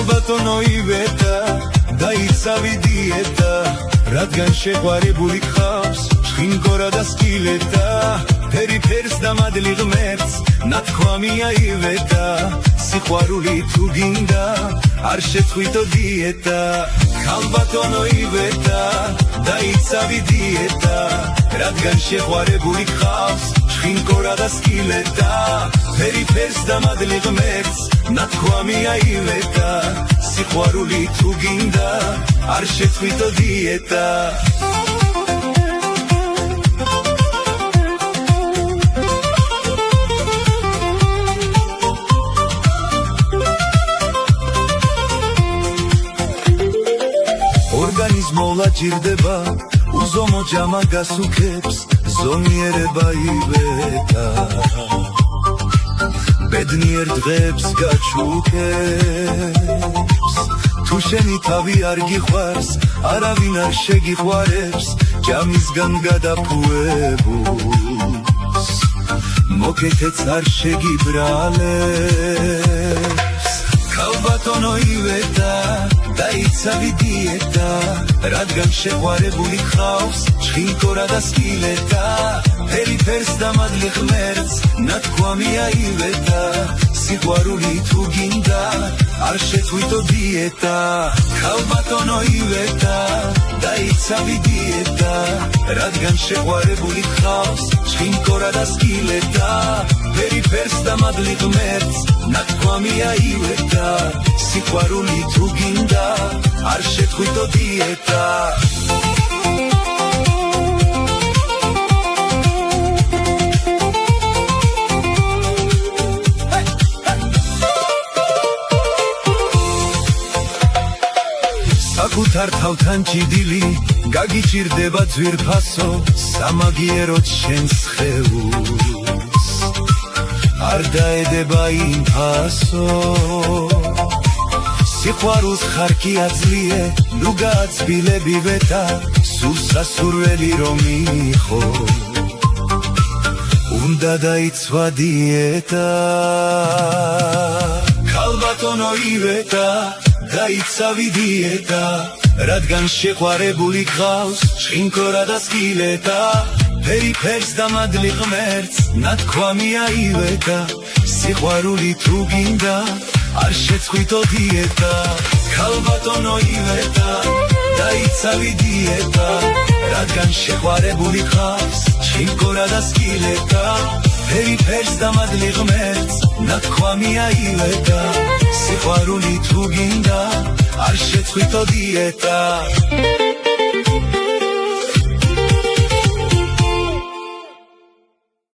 ქალბატონო ივეტა დაიცავი დიეტა რადგან შეყვარებული გყავს შხინგორა და სკილეტა ფერიფერს და მადლი ღმერთს ნათქვამია ივეტა სიყვარული თუ გინდა არ შეწყვიტო დიეტა ქალბატონო ივეტა დაიცავი დიეტა რადგან შეყვარებული გყავს შხინგორა და სკილეტა ფერიფერს და მადლი ღმერთს ნათქვამია ივეტა სიყვარული თუ გინდა არ შეწყვიტო დიეტა ორგანიზმოლა ჭირდება უზომო ჯამა გასუქებს ზომიერება ივეტა ბედნიერ დღებს გაჩუქებს თუ შენი თავი არ გიყვარს არავინ არ შეგიყვარებს ჯამისგან გადაფუებულს მოკეთეც არ შეგიბრალებს ქალბატონო ივეტა დაიცავი დიეტა რადგან შეყვარებული გყავს შხინგორა და სკილეტა ფერიფერს და მადლი ღმერთს ნათქვამია ივეტა სიყვარული თუ გინდა არ შეწყვიტო დიეტა ქალბატონო ივეტა დაიცავი დიეტა რადგან შეყვარებული გყავს შხინგორა და სკილეტა ფერიფერს და მადლი ღმერთს ნათქვამია ივეტა სიყვარული თუ გინდა არ შეწყვიტო დიეტა საკუთარ თავთან ჭიდილი გაგიჭირდება ძვირფასო სამაგიეროდ შენს სხეულს არ დაედება ინფასო სიყვარულს ხარკი აძლიე ნუ გააცბილები ვეტა სულ სასურველი რომ იყო უნდა დაიცვა დიეტა ქალბატონო ივეტა დაიცავი დიეტა რადგან შეყვარებული გყავს შხინგორა და სკილეტა ფერიფერს და მადლი ღმერთს ნათქვამია ივეტა სიყვარული თუ გინდა არ შეწყვიტო დიეტა ქალბატონო ივეტა დაიცავი დიეტა რადგან შეყვარებული გყავს შხინგორა და სკილეტა ფერიფერს და მადლი ღმერთს ნათქვამია ივეტა სიყვარული თუ გინდა არ შეწყვიტო დიეტა